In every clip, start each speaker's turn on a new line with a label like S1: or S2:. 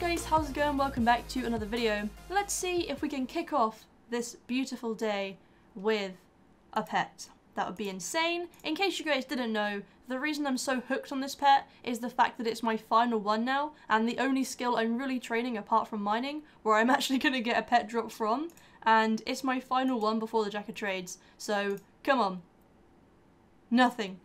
S1: guys, how's it going? Welcome back to another video. Let's see if we can kick off this beautiful day with a pet. That would be insane. In case you guys didn't know, the reason I'm so hooked on this pet is the fact that it's my final one now, and the only skill I'm really training apart from mining, where I'm actually going to get a pet drop from, and it's my final one before the Jack of Trades, so come on. Nothing.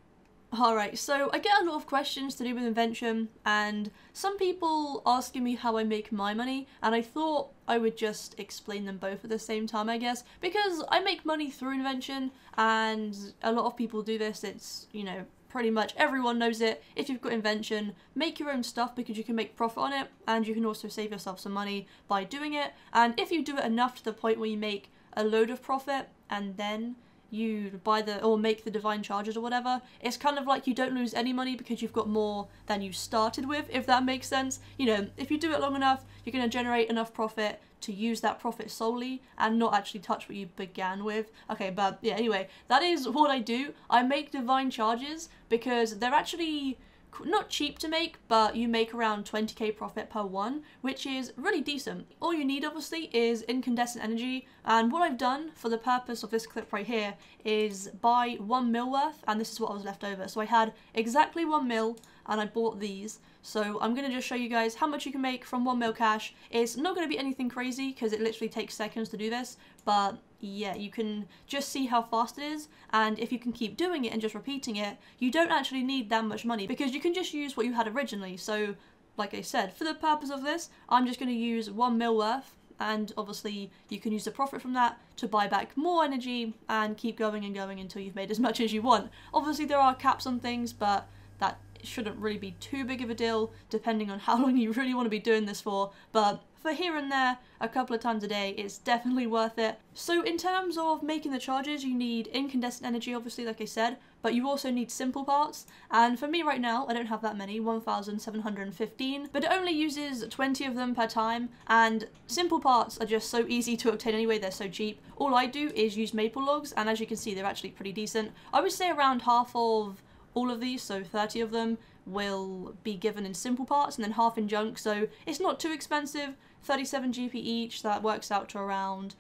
S1: Alright, so I get a lot of questions to do with Invention, and some people asking me how I make my money, and I thought I would just explain them both at the same time, I guess, because I make money through Invention, and a lot of people do this. It's, you know, pretty much everyone knows it. If you've got Invention, make your own stuff because you can make profit on it, and you can also save yourself some money by doing it, and if you do it enough to the point where you make a load of profit, and then you buy or make the divine charges or whatever, it's kind of like you don't lose any money because you've got more than you started with, if that makes sense. You know, if you do it long enough, you're going to generate enough profit to use that profit solely and not actually touch what you began with. Okay, but yeah, anyway, that is what I do. I make divine charges because they're actually not cheap to make, but you make around 20k profit per one, which is really decent. All you need obviously is incandescent energy, and what I've done for the purpose of this clip right here is buy 1 mil worth, and this is what I was left over. So I had exactly 1 mil and I bought these. So I'm going to just show you guys how much you can make from 1 mil cash. It's not going to be anything crazy because it literally takes seconds to do this, but yeah, you can just see how fast it is, and if you can keep doing it and just repeating it, you don't actually need that much money because you can just use what you had originally. So like I said, for the purpose of this, I'm just going to use 1 mil worth, and obviously you can use the profit from that to buy back more energy and keep going and going until you've made as much as you want. Obviously there are caps on things, but that shouldn't really be too big of a deal depending on how long you really want to be doing this for, but for here and there, a couple of times a day, it's definitely worth it. So in terms of making the charges, you need incandescent energy, obviously, like I said, but you also need simple parts, and for me right now, I don't have that many, 1,715, but it only uses 20 of them per time, and simple parts are just so easy to obtain anyway, they're so cheap. All I do is use maple logs, and as you can see, they're actually pretty decent. I would say around half of all of these, so 30 of them, will be given in simple parts and then half in junk, so it's not too expensive. 37 GP each, that works out to around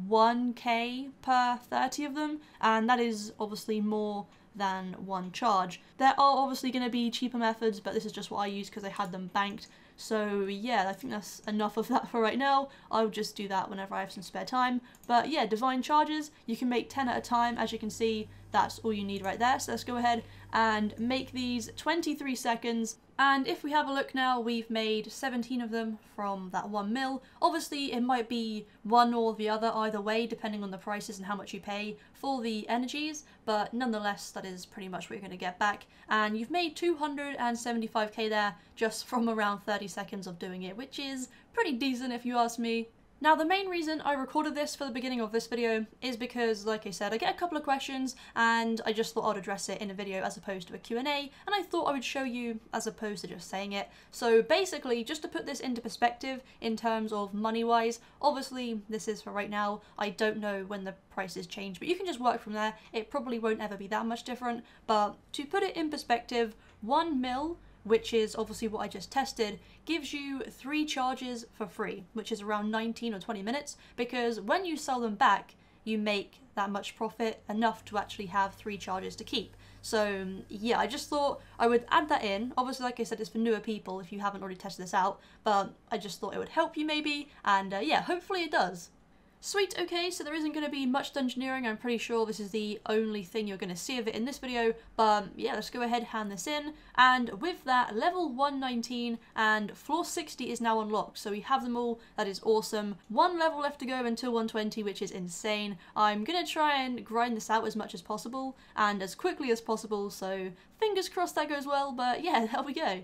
S1: 1k per 30 of them, and that is obviously more than one charge. There are obviously going to be cheaper methods, but this is just what I use because I had them banked. So yeah, I think that's enough of that for right now. I'll just do that whenever I have some spare time. But yeah, divine charges, you can make 10 at a time. As you can see, that's all you need right there. So let's go ahead and make these 23 seconds. And if we have a look now, we've made 17 of them from that 1 mil. Obviously, it might be one or the other either way, depending on the prices and how much you pay for the energies, but nonetheless, that is pretty much what you're going to get back. And you've made 275k there just from around 30 seconds of doing it, which is pretty decent if you ask me. Now, the main reason I recorded this for the beginning of this video is because, like I said, I get a couple of questions and I just thought I'd address it in a video as opposed to a Q&A, and I thought I would show you as opposed to just saying it. So basically, just to put this into perspective in terms of money-wise, obviously this is for right now. I don't know when the prices change, but you can just work from there. It probably won't ever be that much different, but to put it in perspective, 1 mil, which is obviously what I just tested, gives you 3 charges for free, which is around 19 or 20 minutes, because when you sell them back, you make that much profit, enough to actually have 3 charges to keep. So yeah, I just thought I would add that in. Obviously, like I said, it's for newer people if you haven't already tested this out, but I just thought it would help you maybe, and yeah, hopefully it does. Sweet, okay, so there isn't going to be much dungeoneering. I'm pretty sure this is the only thing you're going to see of it in this video, but yeah, let's go ahead, hand this in, and with that, level 119 and floor 60 is now unlocked, so we have them all. That is awesome. 1 level left to go until 120, which is insane. I'm going to try and grind this out as much as possible, and as quickly as possible, so fingers crossed that goes well, but yeah, there we go.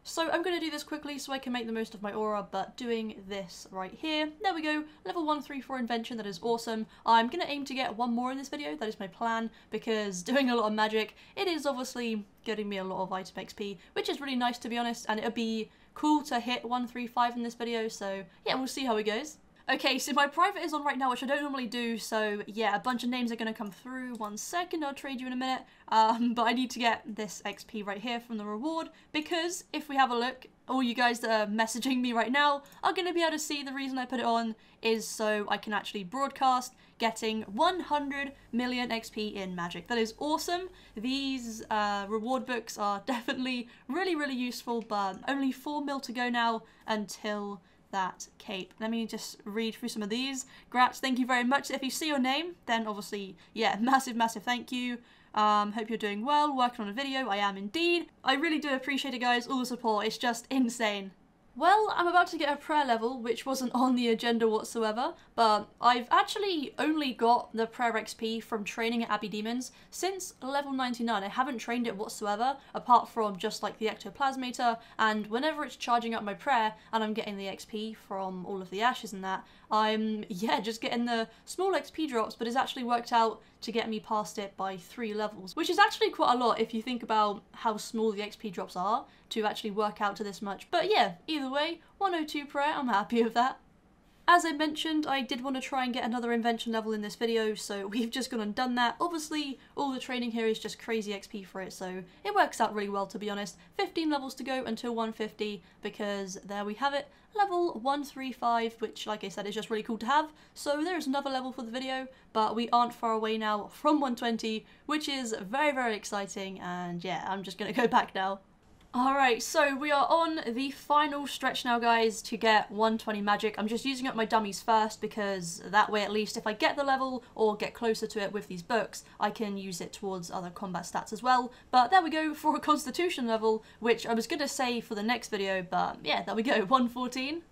S1: So I'm going to do this quickly so I can make the most of my aura, but doing this right here. There we go, level 134 Invention, that is awesome. I'm going to aim to get 1 more in this video, that is my plan, because doing a lot of magic, it is obviously getting me a lot of item XP, which is really nice to be honest, and it'll be cool to hit 135 in this video, so yeah, we'll see how it goes. Okay, so my private is on right now, which I don't normally do, so yeah, a bunch of names are going to come through. 1 second, I'll trade you in a minute. But I need to get this XP right here from the reward, because if we have a look, all you guys that are messaging me right now are going to be able to see the reason I put it on is so I can actually broadcast getting 100 million XP in Magic. That is awesome. These reward books are definitely really useful, but only 4 mil to go now until that cape. Let me just read through some of these. Grats, thank you very much. If you see your name, then obviously, yeah, massive thank you. Hope you're doing well, working on a video. I am indeed. I really do appreciate it, guys, all the support. It's just insane. Well, I'm about to get a prayer level, which wasn't on the agenda whatsoever, but I've actually only got the prayer XP from training at Abbey Demons since level 99. I haven't trained it whatsoever, apart from just like the ectoplasmator, and whenever it's charging up my prayer and I'm getting the XP from all of the ashes and that, I'm, yeah, just getting the small XP drops, but it's actually worked out to get me past it by 3 levels, which is actually quite a lot if you think about how small the XP drops are to actually work out to this much. But yeah, either way, 102 prayer, I'm happy with that. As I mentioned, I did want to try and get another invention level in this video, so we've just gone and done that. Obviously, all the training here is just crazy XP for it, so it works out really well, to be honest. 15 levels to go until 150, because there we have it. Level 135, which, like I said, is just really cool to have. So there is another level for the video, but we aren't far away now from 120, which is very exciting, and yeah, I'm just going to go back now. Alright, so we are on the final stretch now, guys, to get 120 magic. I'm just using up my dummies first because that way, at least, if I get the level or get closer to it with these books, I can use it towards other combat stats as well. But there we go for a constitution level, which I was going to say for the next video, but yeah, there we go, 114.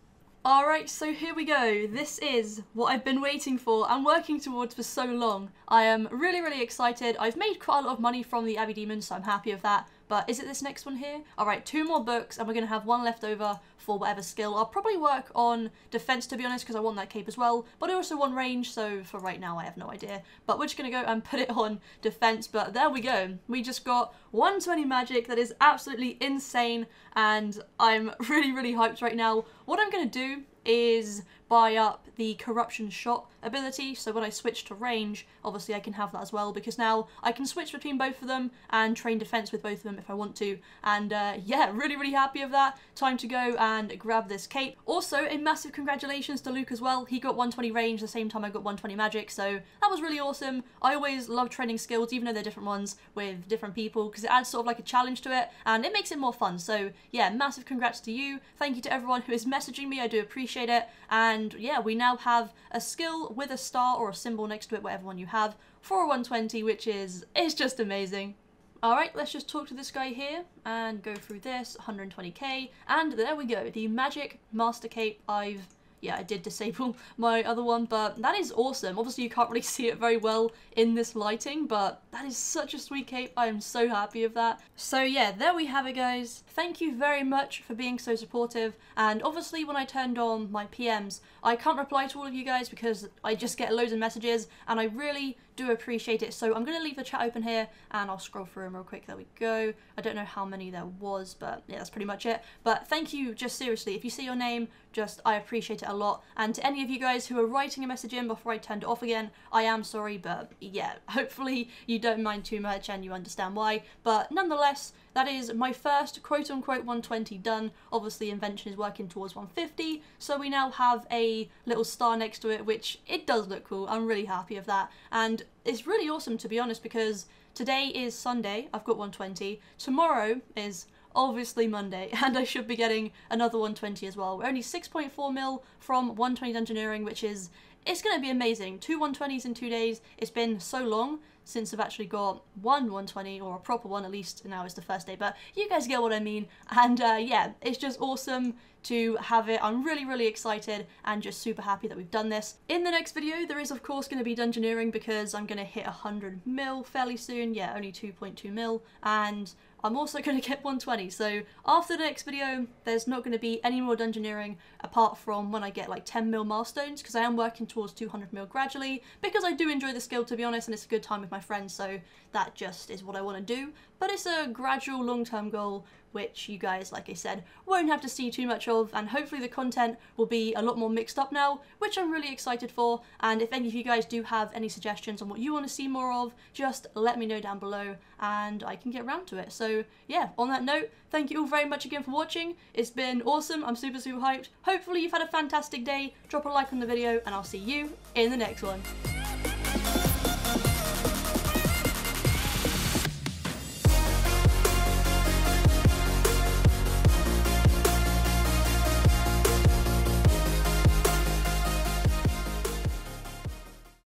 S1: Alright, so here we go. This is what I've been waiting for and working towards for so long. I am really excited. I've made quite a lot of money from the Abbey Demons, so I'm happy with that. But is it this next one here? Alright, 2 more books and we're going to have 1 left over for whatever skill. I'll probably work on defense, to be honest, because I want that cape as well. But I also want range, so for right now I have no idea. But we're just going to go and put it on defense. But there we go. We just got 120 magic. That is absolutely insane. And I'm really hyped right now. What I'm going to do is buy up the corruption shot ability, so when I switch to range, obviously I can have that as well, because now I can switch between both of them and train defense with both of them if I want to. And yeah, really happy with that. Time to go and grab this cape. Also, a massive congratulations to Luke as well. He got 120 range the same time I got 120 magic, so that was really awesome. I always love training skills, even though they're different ones with different people, because it adds sort of like a challenge to it and it makes it more fun. So yeah, massive congrats to you. Thank you to everyone who is messaging me. I do appreciate it. And yeah, we now have a skill with a star or a symbol next to it, whatever one you have, for a 120, which is just amazing. Alright, let's just talk to this guy here and go through this, 120k, and there we go, the magic master cape. Yeah, I did disable my other one, but that is awesome. Obviously, you can't really see it very well in this lighting, but that is such a sweet cape. I am so happy with that. So yeah, there we have it, guys. Thank you very much for being so supportive. And obviously, when I turned on my PMs, I can't reply to all of you guys because I just get loads of messages, and I really do appreciate it. So I'm going to leave the chat open here, and I'll scroll through them real quick. There we go. I don't know how many there was, but yeah, that's pretty much it. But thank you, just seriously. If you see your name, I appreciate it a lot. And to any of you guys who are writing a message in before I turned it off again, I am sorry, but yeah, hopefully you don't mind too much and you understand why. But nonetheless, that is my first quote-unquote 120 done. Obviously, Invention is working towards 150, so we now have a little star next to it, which it does look cool. I'm really happy with that. And it's really awesome, to be honest, because today is Sunday. I've got 120. Tomorrow is obviously Monday, and I should be getting another 120 as well. We're only 6.4 mil from 120 Dungeoneering, which is, it's going to be amazing. 2 120s in 2 days. It's been so long since I've actually got one 120, or a proper one, at least now is the first day, but you guys get what I mean. And yeah, it's just awesome to have it. I'm really excited and just super happy that we've done this. In the next video, there is of course going to be Dungeoneering, because I'm going to hit 100 mil fairly soon. Yeah, only 2.2 mil, and I'm also going to get 120, so after the next video, there's not going to be any more Dungeoneering apart from when I get like 10 mil milestones, because I am working towards 200 mil gradually, because I do enjoy the skill, to be honest, and it's a good time with my friends, so that just is what I want to do. but it's a gradual long-term goal which you guys, like I said, won't have to see too much of, and hopefully the content will be a lot more mixed up now, which I'm really excited for. And if any of you guys do have any suggestions on what you want to see more of, just let me know down below and I can get around to it. So yeah, on that note, thank you all very much again for watching. It's been awesome. I'm super hyped. Hopefully you've had a fantastic day. Drop a like on the video and I'll see you in the next one.